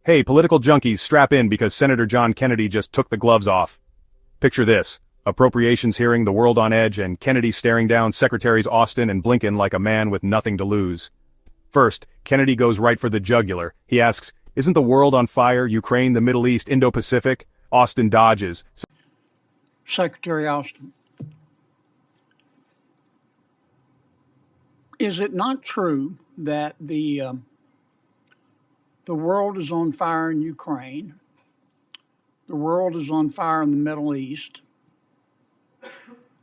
Hey, political junkies, strap in because Senator John Kennedy just took the gloves off. Picture this. Appropriations hearing, the world on edge, and Kennedy staring down Secretaries Austin and Blinken like a man with nothing to lose. First, Kennedy goes right for the jugular. He asks, isn't the world on fire? Ukraine, the Middle East, Indo-Pacific? Austin dodges. Secretary Austin, is it not true that the world is on fire in Ukraine, the world is on fire in the Middle East,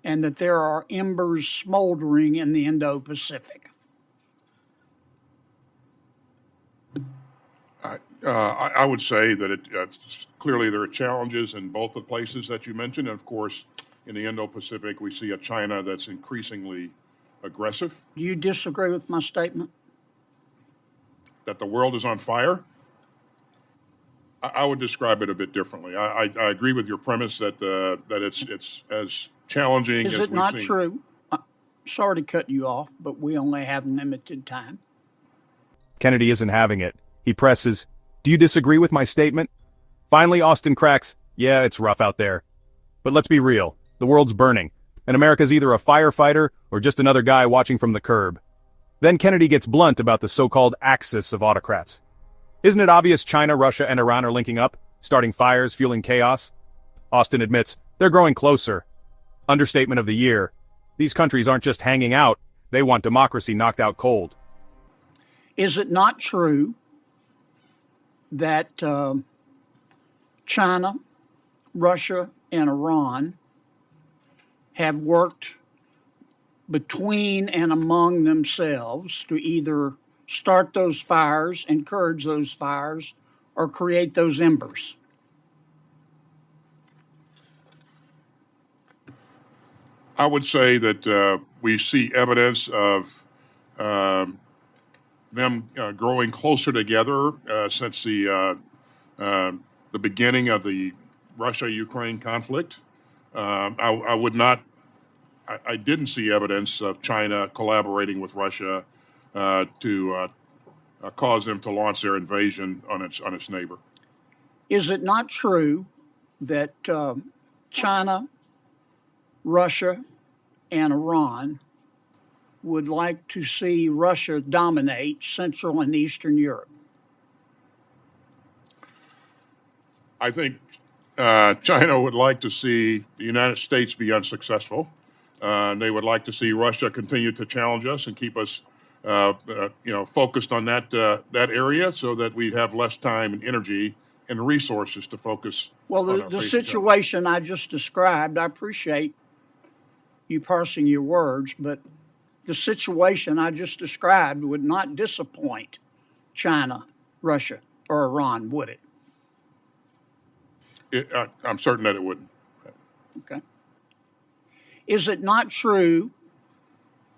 and that there are embers smoldering in the Indo-Pacific? I would say that clearly there are challenges in both the places that you mentioned. And of course, in the Indo-Pacific, we see a China that's increasingly aggressive. Do you disagree with my statement? That the world is on fire? I would describe it a bit differently. I agree with your premise that it's as challenging as we've seen. Is it not true? Sorry to cut you off, but we only have limited time. Kennedy isn't having it. He presses, do you disagree with my statement? Finally, Austin cracks, yeah, it's rough out there. But let's be real, the world's burning, and America's either a firefighter or just another guy watching from the curb. Then Kennedy gets blunt about the so-called axis of autocrats. Isn't it obvious China, Russia, and Iran are linking up, starting fires, fueling chaos? Austin admits, they're growing closer. Understatement of the year. These countries aren't just hanging out, they want democracy knocked out cold. Is it not true that China, Russia, and Iran have worked between and among themselves to either start those fires, encourage those fires, or create those embers? I would say that we see evidence of them growing closer together since the beginning of the Russia-Ukraine conflict. I didn't see evidence of China collaborating with Russia to cause them to launch their invasion on its neighbor. Is it not true that China, Russia, and Iran would like to see Russia dominate Central and Eastern Europe? I think China would like to see the United States be unsuccessful. They would like to see Russia continue to challenge us and keep us, focused on that area, so that we'd have less time and energy and resources to focus. Well, the situation I just described, I appreciate you parsing your words, but the situation I just described would not disappoint China, Russia, or Iran, would it? I'm certain that it wouldn't. Okay. Is it not true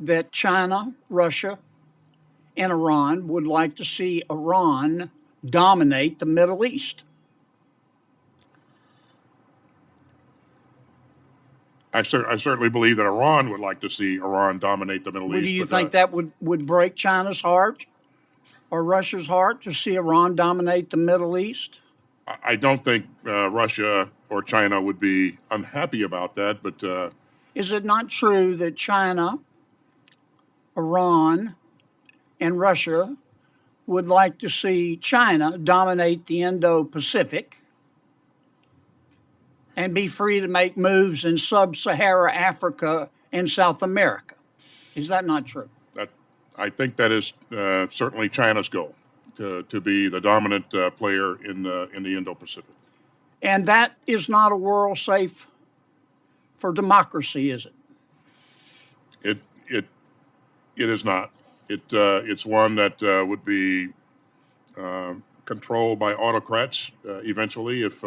that China, Russia, and Iran would like to see Iran dominate the Middle East? I certainly believe that Iran would like to see Iran dominate the Middle East. Do you think that would break China's heart or Russia's heart to see Iran dominate the Middle East? I don't think Russia or China would be unhappy about that, but... Is it not true that China, Iran, and Russia would like to see China dominate the Indo-Pacific and be free to make moves in sub-Saharan Africa and South America? Is that not true? I think that is certainly China's goal, to be the dominant player in the Indo-Pacific. And that is not a world safe for democracy, is it? It is not. It's one that would be controlled by autocrats eventually if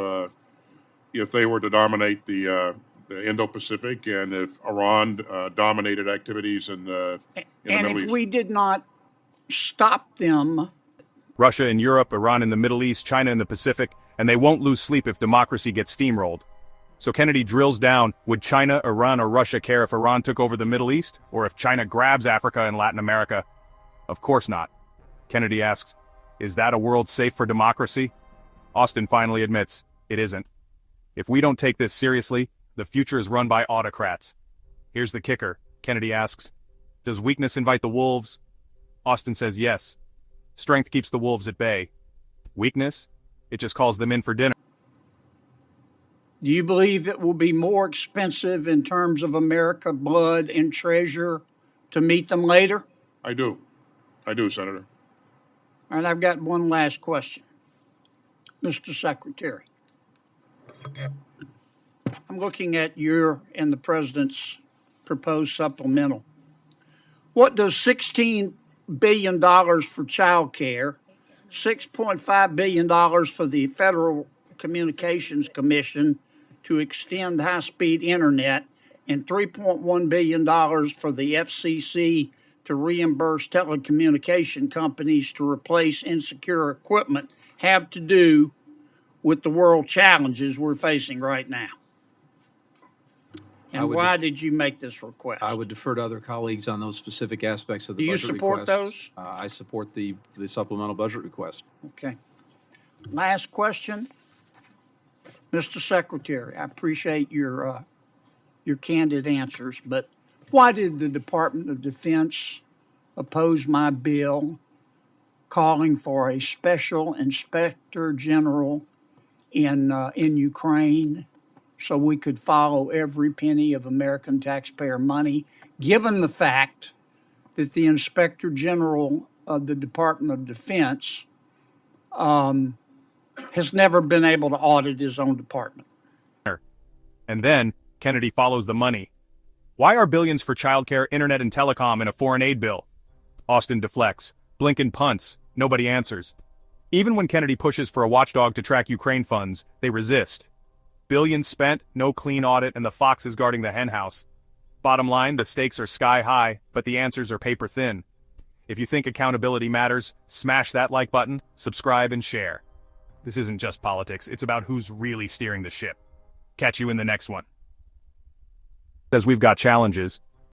they were to dominate the Indo-Pacific, and if Iran dominated activities in the Middle East. And if we did not stop them. Russia in Europe, Iran in the Middle East, China in the Pacific, and they won't lose sleep if democracy gets steamrolled. So Kennedy drills down, would China, Iran, or Russia care if Iran took over the Middle East? Or if China grabs Africa and Latin America? Of course not. Kennedy asks, is that a world safe for democracy? Austin finally admits, it isn't. If we don't take this seriously, the future is run by autocrats. Here's the kicker, Kennedy asks. Does weakness invite the wolves? Austin says yes. Strength keeps the wolves at bay. Weakness? It just calls them in for dinner. Do you believe it will be more expensive in terms of America blood and treasure to meet them later? I do. I do, Senator. All right, I've got one last question. Mr. Secretary, I'm looking at your and the President's proposed supplemental. What does $16 billion for child care, $6.5 billion for the Federal Communications Commission to extend high-speed internet, and $3.1 billion for the FCC to reimburse telecommunication companies to replace insecure equipment have to do with the world challenges we're facing right now? And why did you make this request? I would defer to other colleagues on those specific aspects of the Do you budget support request. those? I support the supplemental budget request. Okay. Last question. Mr. Secretary, I appreciate your candid answers, but why did the Department of Defense oppose my bill calling for a special inspector general in Ukraine so we could follow every penny of American taxpayer money, given the fact that the Inspector General of the Department of Defense has never been able to audit his own department? And then, Kennedy follows the money. Why are billions for childcare, internet, and telecom in a foreign aid bill? Austin deflects. Blinken punts. Nobody answers. Even when Kennedy pushes for a watchdog to track Ukraine funds, they resist. Billions spent, no clean audit, and the fox is guarding the henhouse. Bottom line, the stakes are sky high, but the answers are paper thin. If you think accountability matters, smash that like button, subscribe, and share. This isn't just politics, it's about who's really steering the ship. Catch you in the next one. Says we've got challenges,